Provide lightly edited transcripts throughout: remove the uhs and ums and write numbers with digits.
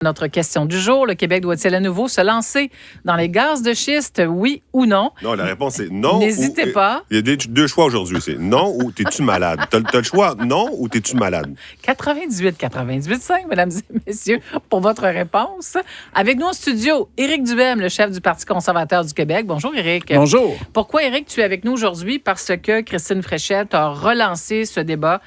Notre question du jour, le Québec doit-il à nouveau se lancer dans les gaz de schiste, oui ou non? Non, la réponse est non. N'hésitez pas. Il y a deux choix aujourd'hui. C'est non ou t'es-tu malade? T'as le choix non ou t'es-tu malade? 98-5, mesdames et messieurs, pour votre réponse. Avec nous en studio, Éric Duhem, le chef du Parti conservateur du Québec. Bonjour, Éric. Bonjour. Pourquoi, Éric, tu es avec nous aujourd'hui? Parce que Christine Fréchette a relancé ce débat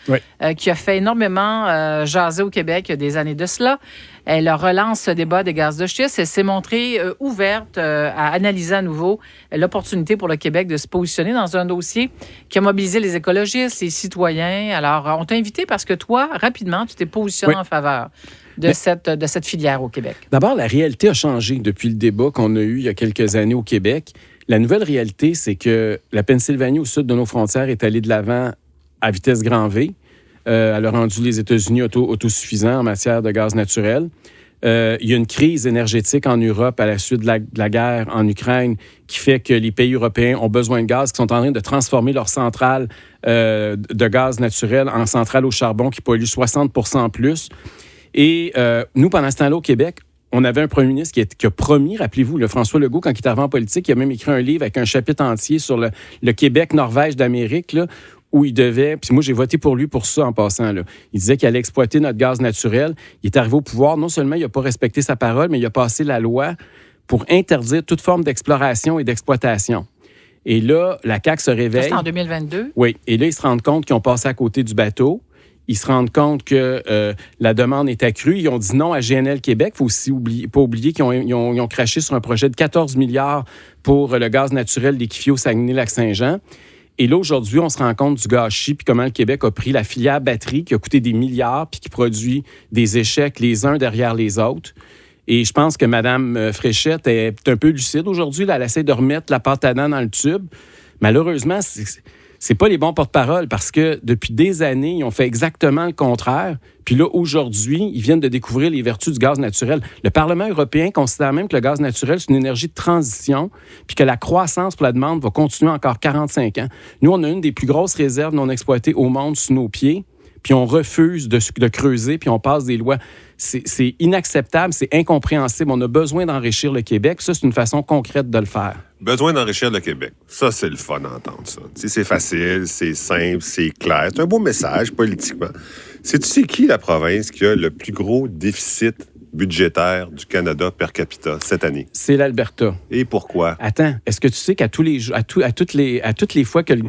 qui a fait énormément jaser au Québec il y a des années de cela. Elle relance ce débat des gaz de schiste. Elle s'est montrée ouverte à analyser à nouveau l'opportunité pour le Québec de se positionner dans un dossier qui a mobilisé les écologistes, les citoyens. Alors, on t'a invité parce que toi, rapidement, tu t'es positionné en faveur de cette filière au Québec. D'abord, la réalité a changé depuis le débat qu'on a eu il y a quelques années au Québec. La nouvelle réalité, c'est que la Pennsylvanie, au sud de nos frontières, est allée de l'avant à vitesse grand V. Elle a rendu les États-Unis autosuffisants en matière de gaz naturel. Il y a une crise énergétique en Europe à la suite de la guerre en Ukraine qui fait que les pays européens ont besoin de gaz, qui sont en train de transformer leurs centrales de gaz naturel en centrales au charbon qui polluent 60% plus. Et nous, pendant ce temps-là, au Québec, on avait un premier ministre qui a promis, rappelez-vous, le François Legault, quand il est arrivé en politique, il a même écrit un livre avec un chapitre entier sur le Québec-Norvège d'Amérique, là, où il devait, puis moi j'ai voté pour lui pour ça en passant, là. Il disait qu'il allait exploiter notre gaz naturel. Il est arrivé au pouvoir, non seulement il n'a pas respecté sa parole, mais il a passé la loi pour interdire toute forme d'exploration et d'exploitation. Et là, la CAQ se réveille. C'est en 2022? Oui, et là, ils se rendent compte qu'ils ont passé à côté du bateau. Ils se rendent compte que la demande est accrue. Ils ont dit non à GNL Québec. Il faut aussi pas oublier qu'ils ont craché sur un projet de 14 milliards pour le gaz naturel liquéfié au Saguenay-Lac-Saint-Jean. Et là, aujourd'hui, on se rend compte du gâchis puis comment le Québec a pris la filière batterie qui a coûté des milliards puis qui produit des échecs les uns derrière les autres. Et je pense que Mme Fréchette est un peu lucide aujourd'hui. Là, elle essaie de remettre la pâte à dents dans le tube. Malheureusement, c'est pas les bons porte-parole parce que depuis des années, ils ont fait exactement le contraire. Puis là, aujourd'hui, ils viennent de découvrir les vertus du gaz naturel. Le Parlement européen considère même que le gaz naturel, c'est une énergie de transition puis que la croissance pour la demande va continuer encore 45 ans. Nous, on a une des plus grosses réserves non exploitées au monde sous nos pieds, puis on refuse de creuser, puis on passe des lois. C'est inacceptable, c'est incompréhensible. On a besoin d'enrichir le Québec. Ça, c'est une façon concrète de le faire. Besoin d'enrichir le Québec. Ça, c'est le fun d'entendre ça. T'sais, c'est facile, c'est simple, c'est clair. C'est un beau message politiquement. Sais-tu c'est qui la province qui a le plus gros déficit budgétaire du Canada per capita cette année? C'est l'Alberta. Et pourquoi? Attends, est-ce que tu sais qu'à toutes les fois que le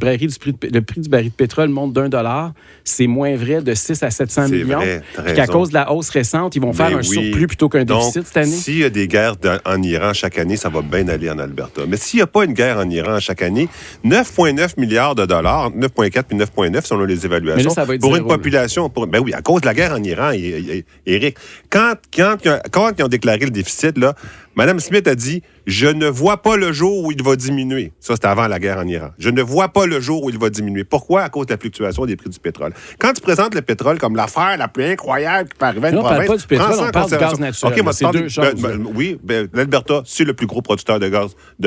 prix du baril de pétrole monte d'$1, c'est moins vrai de 6 à 700 millions? Vrai, puis qu'à cause de la hausse récente, ils vont faire un surplus plutôt qu'un déficit cette année? S'il y a des guerres en Iran chaque année, ça va bien aller en Alberta. Mais s'il n'y a pas une guerre en Iran chaque année, 9,9 milliards de dollars, 9,4 puis 9,9 selon les évaluations, mais là, ça va être pour zéro, une population... Ben oui, à cause de la guerre en Iran, Éric. Quand ils ont déclaré le déficit, là, Mme Smith a dit « Je ne vois pas le jour où il va diminuer. » Ça, c'était avant la guerre en Iran. « Je ne vois pas le jour où il va diminuer. » Pourquoi? À cause de la fluctuation des prix du pétrole. Quand tu présentes le pétrole comme l'affaire la plus incroyable qui peut arriver à une province... On ne parle pas du pétrole, on parle du gaz naturel. Okay, c'est deux choses. Oui, l'Alberta, c'est le plus gros producteur de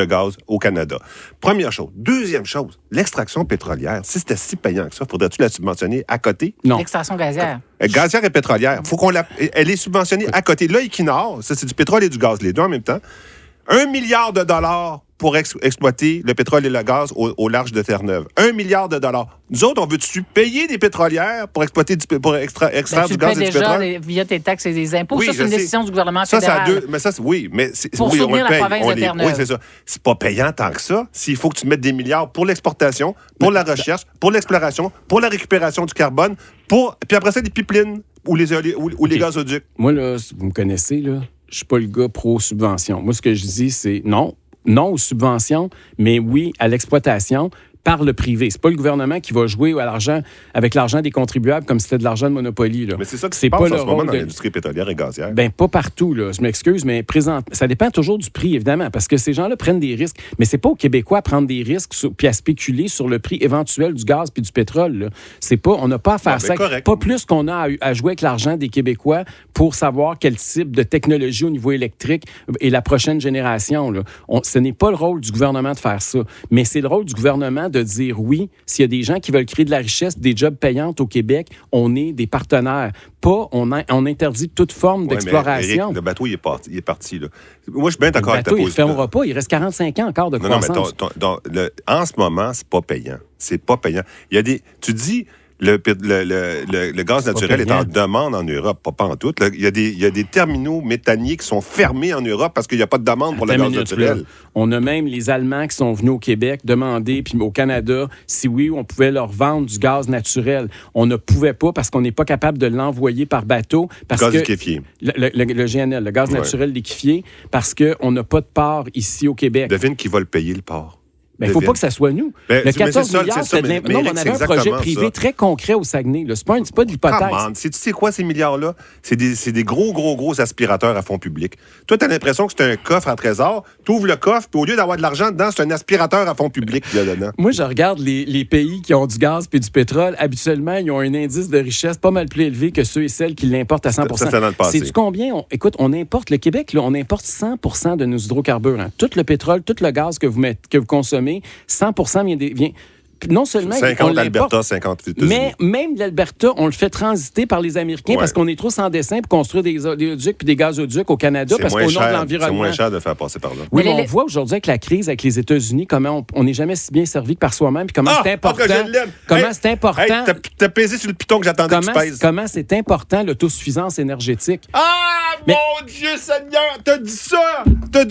gaz au Canada. Première chose. Deuxième chose, l'extraction pétrolière. Si c'était si payant que ça, faudrait-tu la subventionner à côté? Non. L'extraction gazière. Gazière et pétrolière. Elle est subventionnée à côté. Là, Equinor, ça, c'est du pétrole et du gaz, les deux en même temps. 1 milliard de dollars pour exploiter le pétrole et le gaz au large de Terre-Neuve. 1 milliard de dollars. Nous autres, on veut-tu payer des pétrolières pour extraire du gaz et du pétrole? Via tes taxes et des impôts. Oui, ça, c'est une décision du gouvernement fédéral. Pour oui, soutenir la province de Terre-Neuve. Oui, c'est ça. C'est pas payant tant que ça. S'il faut que tu mettes des milliards pour l'exportation, pour la recherche, pour l'exploration, pour la récupération du carbone, puis après ça, des pipelines ou les gazoducs. Moi, là, vous me connaissez, là, je suis pas le gars pro-subvention. Moi, ce que je dis, c'est non aux subventions, mais oui à l'exploitation par le privé. C'est pas le gouvernement qui va jouer avec l'argent des contribuables comme si c'était de l'argent de Monopoly. Là. Mais c'est ça qui se passe en ce moment dans l'industrie pétrolière et gazière. Ben pas partout, là. Je m'excuse, mais ça dépend toujours du prix, évidemment, parce que ces gens-là prennent des risques. Mais c'est pas aux Québécois à prendre des risques puis à spéculer sur le prix éventuel du gaz puis du pétrole. Là. On n'a pas à faire ça. Correct. Pas plus qu'on a à jouer avec l'argent des Québécois pour savoir quel type de technologie au niveau électrique est la prochaine génération. Là. Ce n'est pas le rôle du gouvernement de faire ça, mais c'est le rôle du gouvernement de dire oui. S'il y a des gens qui veulent créer de la richesse, des jobs payants au Québec, on est des partenaires. Pas, on interdit toute forme d'exploration. Mais Éric, le bateau, il est parti là. Moi, je suis bien d'accord avec ta position. Le bateau, il ne fermera pas. Il reste 45 ans encore de croissance. Non, mais en ce moment, c'est pas payant. C'est pas payant. Il y a tu dis... Le gaz naturel est en demande en Europe, pas en tout. Là, il y a des terminaux méthaniers qui sont fermés en Europe parce qu'il n'y a pas de demande pour le gaz naturel. On a même les Allemands qui sont venus au Québec demander, puis au Canada, si oui, on pouvait leur vendre du gaz naturel. On ne pouvait pas parce qu'on n'est pas capable de l'envoyer par bateau. Parce gaz que liquéfié. Le GNL, le gaz naturel liquéfié, parce qu'on n'a pas de port ici au Québec. Devine qui va le payer, le port. Il ne faut pas que ça soit nous. Le 14 milliards, c'est de mais non, on avait un projet privé très concret au Saguenay. C'est pas de l'hypothèse. Tu sais quoi, ces milliards-là? C'est des gros aspirateurs à fonds publics. Toi, tu as l'impression que c'est un coffre à trésor. Tu ouvres le coffre, puis au lieu d'avoir de l'argent dedans, c'est un aspirateur à fonds publics qu'il y a dedans. Moi, je regarde les pays qui ont du gaz puis du pétrole. Habituellement, ils ont un indice de richesse pas mal plus élevé que ceux et celles qui l'importent à 100%. Ça, c'est dans le passé. Sais-tu combien? On importe, le Québec, là, on importe 100% de nos hydrocarbures. Hein. Tout le pétrole, tout le gaz que vous consommez, 100% vient non seulement 50 l'Alberta, 50 États-Unis. Mais même l'Alberta, on le fait transiter par les Américains parce qu'on est trop sans dessin pour construire des oléoducs puis des gazoducs au Canada parce qu'au nom de l'environnement. C'est moins cher de faire passer par là. Oui, mais on voit aujourd'hui avec la crise avec les États-Unis comment on n'est jamais si bien servi que par soi-même puis comment c'est important. C'est important. T'as pesé sur le piton que j'attendais que tu pèses. Comment c'est important l'autosuffisance énergétique. Mon Dieu Seigneur, t'as dit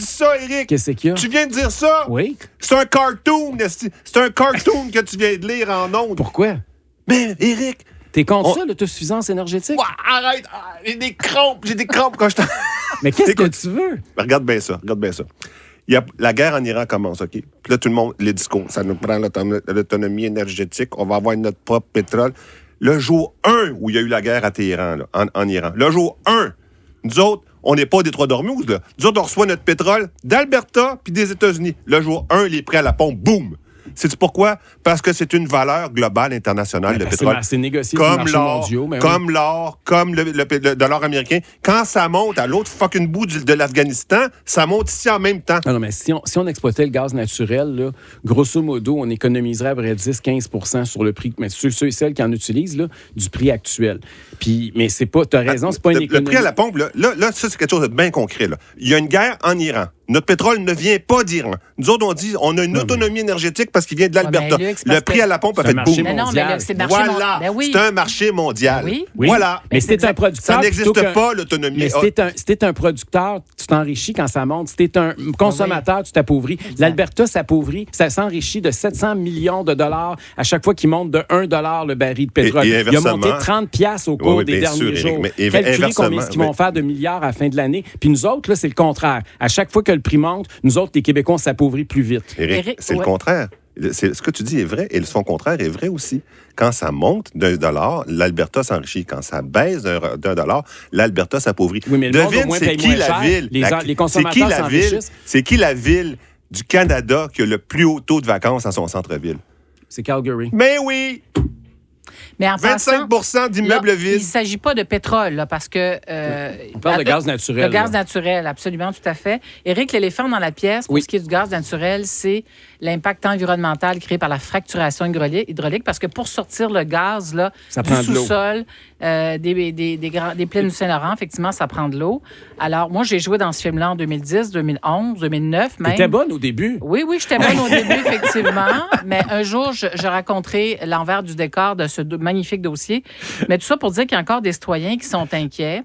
ça, Éric. Qu'est-ce qu'il y a? Tu viens de dire ça? Oui. C'est un cartoon, que tu viens de lire en ondes. Pourquoi? Mais, Éric... T'es contre ça, l'autosuffisance énergétique? Arrête! J'ai des crampes quand je t'en... Mais qu'est-ce que tu veux? Regarde bien ça. La guerre en Iran commence, OK? Puis là, tout le monde, les discours, ça nous prend l'autonomie énergétique, on va avoir notre propre pétrole. Le jour 1 où il y a eu la guerre à Téhéran, là, en Iran, le jour 1, nous autres, on n'est pas des Trois-Dormeuses, là. Nous autres, on reçoit notre pétrole d'Alberta puis des États-Unis. Le jour 1, il est prêt à la pompe, boum! Sais-tu pourquoi? Parce que c'est une valeur globale internationale, le pétrole. C'est négocié sur les marchés mondiaux. Comme l'or, comme le dollar américain. Quand ça monte à l'autre fucking bout de l'Afghanistan, ça monte ici en même temps. Non, mais si on exploitait le gaz naturel, là, grosso modo, on économiserait à vrai 10-15% sur le prix, mais ceux et celles qui en utilisent, là, du prix actuel. Puis, mais c'est pas, t'as raison, c'est pas une économie. Le prix à la pompe, là, ça, c'est quelque chose de bien concret, là. Il y a une guerre en Iran. Notre pétrole ne vient pas d'Iran. Nous autres, on dit on a une autonomie énergétique parce qu'il vient de l'Alberta. Le prix à la pompe a fait boum. C'est un marché mondial. Oui. Voilà. Mais si t'es un producteur... Ça n'existe pas, l'autonomie. Mais si t'es un producteur, tu t'enrichis quand ça monte. Si t'es un consommateur, tu t'appauvris. L'Alberta s'appauvrit. Ça s'enrichit de 700 millions de dollars à chaque fois qu'il monte de 1 $ le baril de pétrole. Il a monté 30$ au cours des derniers jours. Calculez combien ils vont faire de milliards à la fin de l'année. Puis nous autres, là, c'est le contraire. À chaque fois que le prix monte, nous autres, les Québécois, on s'appauvrit plus vite. Éric, c'est le contraire. Ce que tu dis est vrai et son contraire est vrai aussi. Quand ça monte $1, l'Alberta s'enrichit. Quand ça baisse $1, l'Alberta s'appauvrit. Oui, mais devine, c'est qui la ville? Les consommateurs s'enrichissent. C'est qui la ville du Canada qui a le plus haut taux de vacances à son centre-ville? C'est Calgary. Mais oui! Mais en 25% d'immeubles vides. Il ne s'agit pas de pétrole, là, parce que... on parle de gaz naturel. Le gaz naturel, absolument, tout à fait. Éric, l'éléphant dans la pièce, pour ce qui est du gaz naturel, c'est l'impact environnemental créé par la fracturation hydraulique, parce que pour sortir le gaz là, du sous-sol, des plaines du Saint-Laurent, effectivement, ça prend de l'eau. Alors, moi, j'ai joué dans ce film-là en 2010, 2011, 2009 même. T'étais bonne au début. Oui, j'étais bonne au début, effectivement. Mais un jour, je raconterai l'envers du décor de ce magnifique dossier. Mais tout ça pour dire qu'il y a encore des citoyens qui sont inquiets,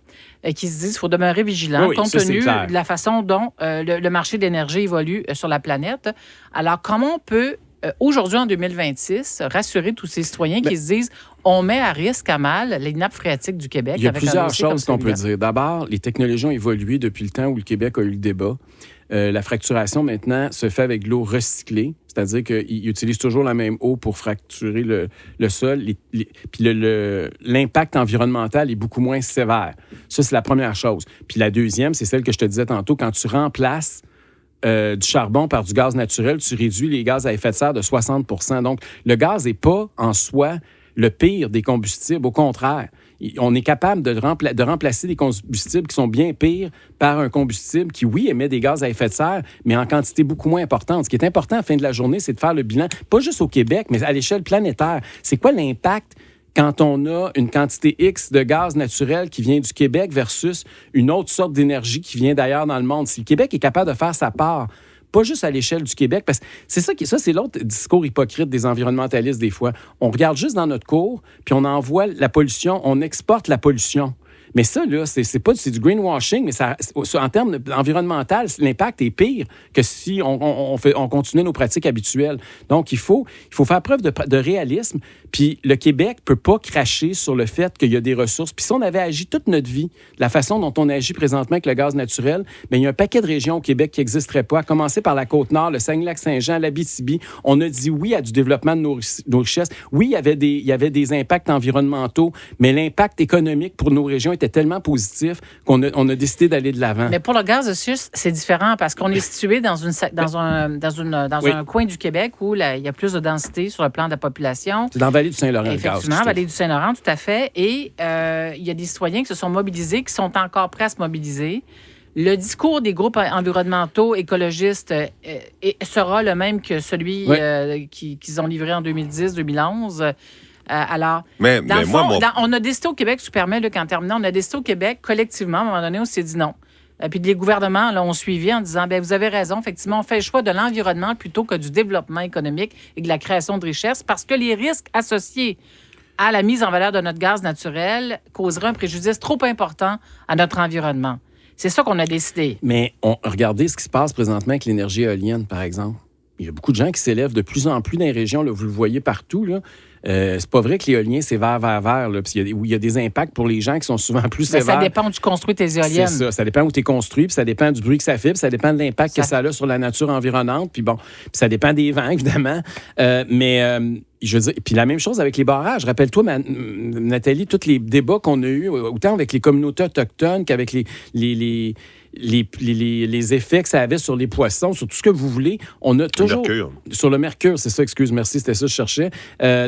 qui se disent qu'il faut demeurer vigilant compte tenu de la façon dont le marché de l'énergie évolue sur la planète. Alors, comment on peut, aujourd'hui, en 2026, rassurer tous ces citoyens qui se disent on met à risque, à mal, les nappes phréatiques du Québec? Il y a plusieurs choses qu'on peut dire. D'abord, les technologies ont évolué depuis le temps où le Québec a eu le débat. La fracturation, maintenant, se fait avec de l'eau recyclée, c'est-à-dire qu'ils utilisent toujours la même eau pour fracturer le sol. Puis l'impact environnemental est beaucoup moins sévère. Ça, c'est la première chose. Puis la deuxième, c'est celle que je te disais tantôt, quand tu remplaces du charbon par du gaz naturel, tu réduis les gaz à effet de serre de 60%. Donc, le gaz n'est pas, en soi, le pire des combustibles. Au contraire, On est capable de remplacer des combustibles qui sont bien pires par un combustible qui, oui, émet des gaz à effet de serre, mais en quantité beaucoup moins importante. Ce qui est important à la fin de la journée, c'est de faire le bilan, pas juste au Québec, mais à l'échelle planétaire. C'est quoi l'impact quand on a une quantité X de gaz naturel qui vient du Québec versus une autre sorte d'énergie qui vient d'ailleurs dans le monde? Si le Québec est capable de faire sa part, pas juste à l'échelle du Québec, parce que c'est l'autre discours hypocrite des environnementalistes des fois. On regarde juste dans notre cour, puis on envoie la pollution, on exporte la pollution. Mais ça, là, c'est du greenwashing, mais en termes environnementaux, l'impact est pire que si on continuait nos pratiques habituelles. Donc, il faut faire preuve de réalisme. Puis le Québec peut pas cracher sur le fait qu'il y a des ressources. Puis si on avait agi toute notre vie de la façon dont on agit présentement avec le gaz naturel, bien, il y a un paquet de régions au Québec qui n'existeraient pas, à commencer par la Côte-Nord, le Saguenay-Lac-Saint-Jean, l'Abitibi. On a dit oui à du développement de nos richesses. Oui, il y avait des impacts environnementaux, mais l'impact économique pour nos régions était tellement positif qu'on a décidé d'aller de l'avant. Mais pour le gaz de schiste, c'est différent parce qu'on est situé dans un coin du Québec où il y a plus de densité sur le plan de la population. C'est dans la vallée du Saint-Laurent. Effectivement, vallée du Saint-Laurent, tout à fait. Et il y a des citoyens qui se sont mobilisés, qui sont encore prêts à se mobiliser. Le discours des groupes environnementaux, écologistes, sera le même que celui qu'ils ont livré en 2010-2011. Alors, on a décidé au Québec, si tu permets, Luc, en terminant, on a décidé au Québec, collectivement, à un moment donné, on s'est dit non. Puis les gouvernements ont suivi en disant, vous avez raison, effectivement, on fait le choix de l'environnement plutôt que du développement économique et de la création de richesses parce que les risques associés à la mise en valeur de notre gaz naturel causeraient un préjudice trop important à notre environnement. C'est ça qu'on a décidé. Mais regardez ce qui se passe présentement avec l'énergie éolienne, par exemple. Il y a beaucoup de gens qui s'élèvent de plus en plus dans les régions, là, vous le voyez partout, là. C'est pas vrai que l'éolien, c'est vert, là. Puis il y a des impacts pour les gens qui sont souvent plus sévères. Ça dépend où tu construis tes éoliennes. C'est ça. Ça dépend où tu es construit, puis ça dépend du bruit que ça fait, puis ça dépend de l'impact que ça a sur la nature environnante. Puis puis ça dépend des vents, évidemment. Je veux dire, puis la même chose avec les barrages. Rappelle-toi, Nathalie, tous les débats qu'on a eus, autant avec les communautés autochtones qu'avec les effets que ça avait sur les poissons, sur tout ce que vous voulez. On a toujours... Sur le mercure, c'est ça, merci, c'était ça que je cherchais.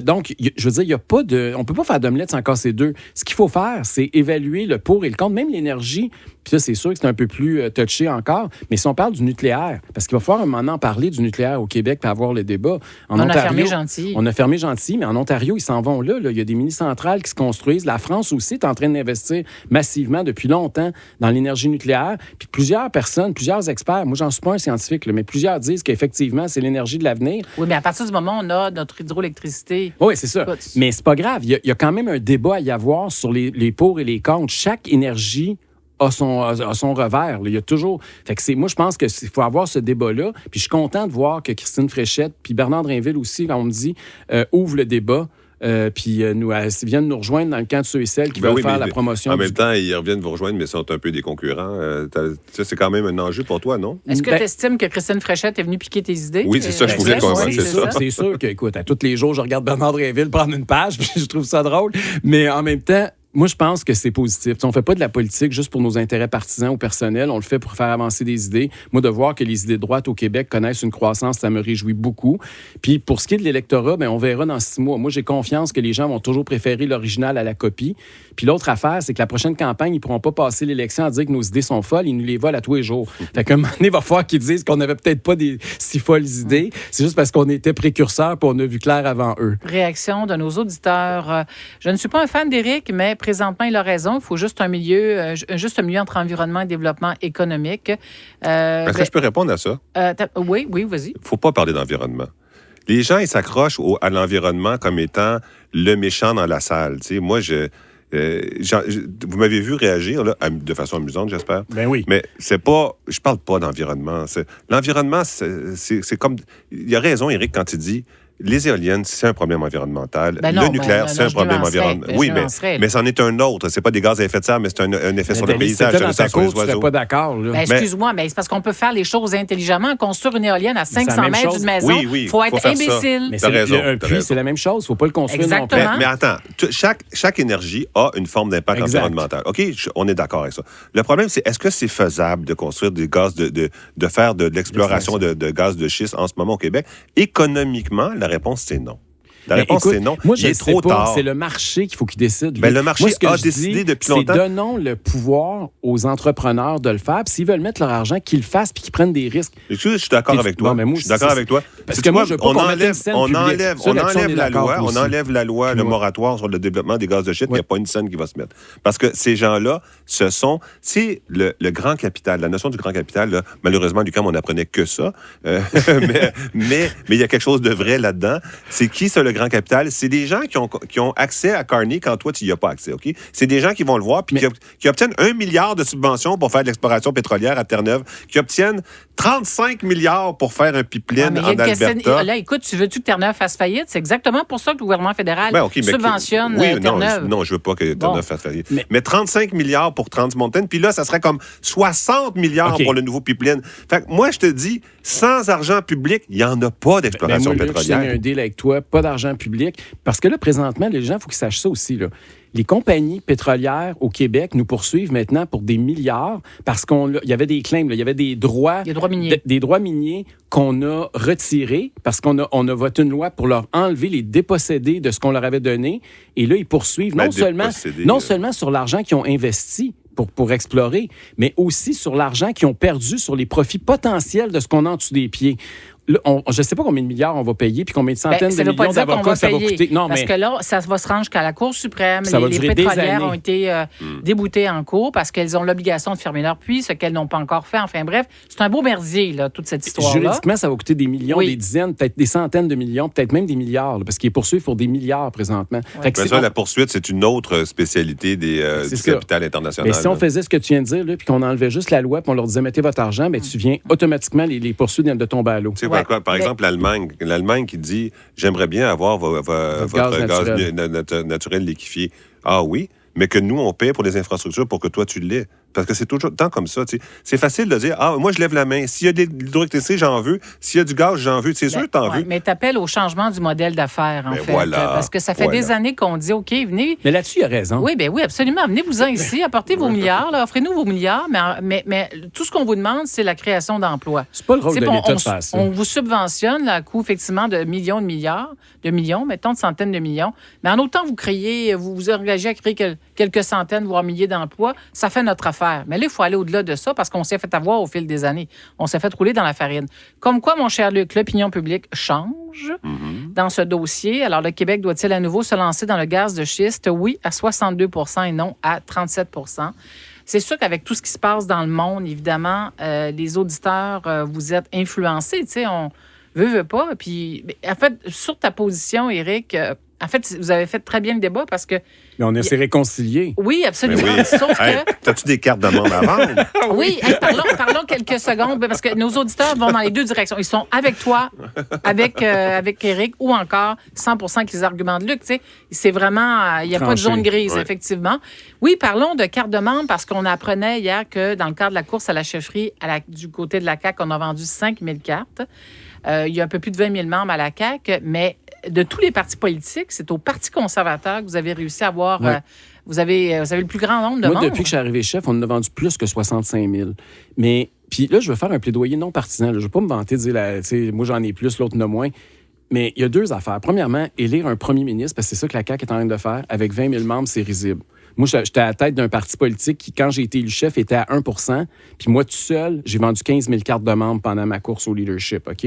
Donc, je veux dire, il y a pas de... On peut pas faire d'omelette sans casser deux. Ce qu'il faut faire, c'est évaluer le pour et le contre, même l'énergie. Puis ça, c'est sûr que c'est un peu plus touché encore. Mais si on parle du nucléaire, parce qu'il va falloir un moment parler du nucléaire au Québec pour avoir le débat. On a fermé gentil. On a fermé gentil, mais en Ontario, ils s'en vont là. Il y a des mini-centrales qui se construisent. La France aussi est en train d'investir massivement depuis longtemps dans l'énergie nucléaire. Puis plusieurs personnes, plusieurs experts, moi, j'en suis pas un scientifique, mais plusieurs disent qu'effectivement, c'est l'énergie de l'avenir. Oui, mais à partir du moment où on a notre hydroélectricité... Oui, c'est ça. Mais c'est pas grave. Il y a quand même un débat à y avoir sur les pour et les contre. Chaque énergie a son revers. Il y a toujours... Fait que moi, je pense qu'il faut avoir ce débat-là. Puis je suis content de voir que Christine Fréchette, puis Bernard Drinville aussi, quand on me dit, ouvre le débat. Puis ils viennent nous rejoindre dans le camp de ceux et celles qui veulent faire la promotion. En même temps, ils reviennent vous rejoindre, mais sont un peu des concurrents. C'est quand même un enjeu pour toi, non? Est-ce que tu estimes que Christine Fréchette est venue piquer tes idées? Oui, c'est ça, je voulais qu'on c'est ça. C'est sûr que, écoute, à tous les jours, je regarde Bernard Drinville prendre une page, puis je trouve ça drôle. Mais en même temps, moi, je pense que c'est positif. On ne fait pas de la politique juste pour nos intérêts partisans ou personnels. On le fait pour faire avancer des idées. Moi, de voir que les idées de droite au Québec connaissent une croissance, ça me réjouit beaucoup. Puis, pour ce qui est de l'électorat, on verra dans 6 mois. Moi, j'ai confiance que les gens vont toujours préférer l'original à la copie. Puis, l'autre affaire, c'est que la prochaine campagne, ils ne pourront pas passer l'élection à dire que nos idées sont folles. Ils nous les volent à tous les jours. Fait qu'à un moment donné, il va falloir qu'ils disent qu'on n'avait peut-être pas des si folles idées. C'est juste parce qu'on était précurseurs et on a vu clair avant eux. Réaction de nos auditeurs. Je ne suis pas un fan d'Éric, mais présentement, il a raison. Il faut juste un milieu entre environnement et développement économique. Est-ce que je peux répondre à ça? Oui, vas-y. Il ne faut pas parler d'environnement. Les gens, ils s'accrochent à l'environnement comme étant le méchant dans la salle. Tu sais, moi, vous m'avez vu réagir là, de façon amusante, j'espère. Ben oui. Mais c'est pas... Je parle pas d'environnement. L'environnement, c'est comme... Il a raison, Éric, quand il dit... Les éoliennes, c'est un problème environnemental. Le nucléaire, c'est un problème environnemental. Oui, mais c'en est un autre. C'est pas des gaz à effet de serre, mais c'est un effet sur le paysage. Dans ta cour, tu serais pas d'accord. Excuse-moi, mais c'est parce qu'on peut faire les choses intelligemment. Construire une éolienne à 500 mètres d'une maison, il faut être imbécile. Mais un puits, c'est la même chose. Il ne faut pas le construire non plus. Mais attends, chaque énergie a une forme d'impact environnemental. OK, on est d'accord avec ça. Le problème, c'est est-ce que c'est faisable de construire des gaz, de faire de l'exploration de gaz de schiste en ce moment au Québec? Économiquement, la réponse, c'est non. La réponse, c'est non. Moi, il est trop tard. C'est le marché qu'il faut qu'il décide. Ben, le marché a décidé depuis longtemps. C'est donnons le pouvoir aux entrepreneurs de le faire. Puis s'ils veulent mettre leur argent, qu'ils le fassent puis qu'ils prennent des risques. Je suis d'accord avec toi. Je suis d'accord avec toi. Parce que moi, je veux pas qu'on mette une scène publique. On enlève la loi, le moratoire sur le développement des gaz de schiste, il n'y a pas une scène qui va se mettre. Parce que ces gens-là, c'est le grand capital. La notion du grand capital, là, malheureusement, à l'UQAM, on n'apprenait que ça. Mais il y a quelque chose de vrai là-dedans. C'est qui, ça, le grand capital? C'est des gens qui ont accès à Carney quand toi, tu n'y as pas accès, OK? C'est des gens qui vont le voir puis qui obtiennent 1 milliard de subventions pour faire de l'exploration pétrolière à Terre-Neuve, qui obtiennent 35 milliards pour faire un pipeline en Alberta. Là, écoute, tu veux-tu que Terre-Neuve fasse faillite? C'est exactement pour ça que le gouvernement fédéral subventionne Terre-Neuve. Non, je veux pas que Terre-Neuve fasse faillite. Mais 35 milliards pour Trans Mountain, puis là, ça serait comme 60 milliards pour le nouveau pipeline. Fait que moi, je te dis, sans argent public, il n'y en a pas d'exploration pétrolière. Je signe un deal avec toi, pas d'argent public. Parce que là, présentement, les gens, il faut qu'ils sachent ça aussi, là. Les compagnies pétrolières au Québec nous poursuivent maintenant pour des milliards parce qu'il y avait des claims, il y avait des droits miniers. Des droits miniers qu'on a retirés parce qu'on a voté une loi pour leur enlever les dépossédés de ce qu'on leur avait donné. Et là, ils poursuivent non seulement sur l'argent qu'ils ont investi pour explorer, mais aussi sur l'argent qu'ils ont perdu sur les profits potentiels de ce qu'on a en dessous des pieds. Là, je ne sais pas combien de milliards on va payer puis combien de centaines de millions d'avocats ça va coûter. Non, parce que là, ça va se rendre jusqu'à la Cour suprême. Les pétrolières ont été déboutées en cours parce qu'elles ont l'obligation de fermer leur puits, ce qu'elles n'ont pas encore fait. Enfin bref, c'est un beau merdier, là, toute cette histoire-là. Juridiquement, ça va coûter des millions, des dizaines, peut-être des centaines de millions, peut-être même des milliards, là, parce qu'ils poursuivent pour des milliards présentement. Ouais. La poursuite, c'est une autre spécialité du capital international. Mais si on faisait ce que tu viens de dire, puis qu'on enlevait juste la loi puis on leur disait mettez votre argent, mais tu viens automatiquement les poursuites viennent de tomber à l'eau. Par exemple, l'Allemagne qui dit « J'aimerais bien avoir votre gaz naturel liquéfié. » Ah oui, mais que nous, on paie pour les infrastructures pour que toi, tu l'aies. Parce que c'est tout le temps comme ça. T'sais. C'est facile de dire « Ah, moi, je lève la main. S'il y a de l'hydroélectricité, j'en veux. S'il y a du gaz, j'en veux. » C'est sûr que t'en veux. Mais t'appelles au changement du modèle d'affaires, en fait. Parce que ça fait des années qu'on dit « OK, venez... » Mais là-dessus, il a raison. Oui, absolument. Venez-vous-en ici, apportez vos milliards, là, offrez-nous vos milliards. Mais tout ce qu'on vous demande, c'est la création d'emplois. C'est pas le rôle de l'État de faire ça. On vous subventionne à coût, effectivement, de millions de milliards, mettons de centaines de millions. Mais en autant vous vous engagez à créer quelques centaines, voire milliers d'emplois, ça fait notre affaire. Mais là, il faut aller au-delà de ça parce qu'on s'est fait avoir au fil des années. On s'est fait rouler dans la farine. Comme quoi, mon cher Luc, l'opinion publique change dans ce dossier. Alors, le Québec doit-il à nouveau se lancer dans le gaz de schiste? Oui, à 62 % et non à 37 %. C'est sûr qu'avec tout ce qui se passe dans le monde, évidemment, les auditeurs, vous êtes influencés. Tu sais, on veut pas. Puis, en fait, sur ta position, Éric, en fait, vous avez fait très bien le débat parce que... Mais on s'est réconciliés. Oui, absolument. Oui. Sauf que... T'as-tu des cartes de membre à vendre? Oui. Parlons quelques secondes parce que nos auditeurs vont dans les deux directions. Ils sont avec toi, avec Éric ou encore 100% avec les arguments de Luc. Tu sais, c'est vraiment... Il n'y a pas de zone grise, effectivement. Oui, parlons de cartes de membre parce qu'on apprenait hier que dans le cadre de la course à la chefferie du côté de la CAQ, on a vendu 5 000 cartes. Il y a un peu plus de 20 000 membres à la CAQ, mais de tous les partis politiques, c'est au Parti conservateur que vous avez réussi à avoir... Vous avez le plus grand nombre de membres. Moi, depuis que je suis arrivé chef, on en a vendu plus que 65 000. Mais, puis là, je veux faire un plaidoyer non partisan. Là. Je ne veux pas me vanter de dire, moi, j'en ai plus, l'autre en a moins. Mais il y a deux affaires. Premièrement, élire un premier ministre, parce que c'est ça que la CAQ est en train de faire, avec 20 000 membres, c'est risible. Moi, j'étais à la tête d'un parti politique qui, quand j'ai été élu chef, était à 1 %. Puis moi, tout seul, j'ai vendu 15 000 cartes de membres pendant ma course au leadership, OK?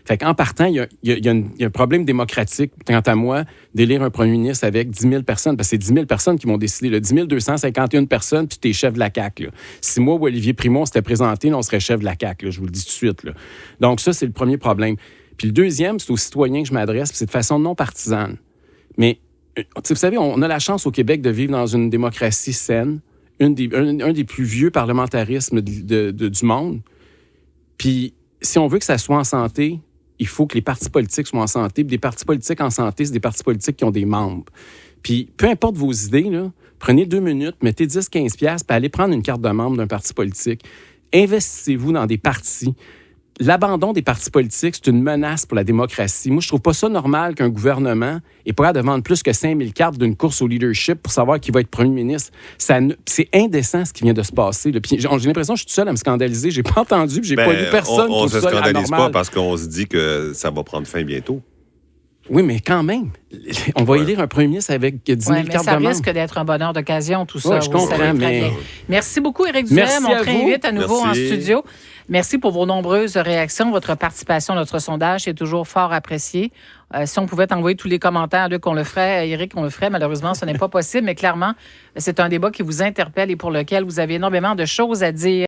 Fait qu'en partant, il y a un problème démocratique, quant à moi, d'élire un premier ministre avec 10 000 personnes. Parce que c'est 10 000 personnes qui vont décider. Là, 10 251 personnes, puis t'es chef de la CAQ. Là. Si moi ou Olivier Primo s'était présenté, là, on serait chef de la CAQ. Là, je vous le dis tout de suite. Là. Donc ça, c'est le premier problème. Puis le deuxième, c'est aux citoyens que je m'adresse, puis c'est de façon non partisane. Mais... vous savez, on a la chance au Québec de vivre dans une démocratie saine, un des plus vieux parlementarismes du monde. Puis, si on veut que ça soit en santé, il faut que les partis politiques soient en santé. Puis des partis politiques en santé, c'est des partis politiques qui ont des membres. Puis, peu importe vos idées, là, prenez 2 minutes, mettez 10-15 piastres, puis allez prendre une carte de membre d'un parti politique. Investissez-vous dans des partis. L'abandon des partis politiques, c'est une menace pour la démocratie. Moi, je trouve pas ça normal qu'un gouvernement ait pas capable de vendre plus que 5 000 cartes d'une course au leadership pour savoir qui va être premier ministre. C'est indécent ce qui vient de se passer. Puis, j'ai l'impression que je suis tout seul à me scandaliser. J'ai pas entendu, puis j'ai pas lu personne. On se scandalise pas parce qu'on se dit que ça va prendre fin bientôt. Oui, mais quand même, on va élire un premier ministre avec 10 000 cartes de membres. Ça risque d'être un bonheur d'occasion, tout ça. Oui, je comprends, mais... Merci beaucoup, Éric Duhem. On te réinvite à nouveau en studio. Merci pour vos nombreuses réactions. Votre participation à notre sondage est toujours fort appréciée. Si on pouvait t'envoyer tous les commentaires, Luc, on le ferait. Éric, on le ferait. Malheureusement, ce n'est pas possible. Mais clairement, c'est un débat qui vous interpelle et pour lequel vous avez énormément de choses à dire.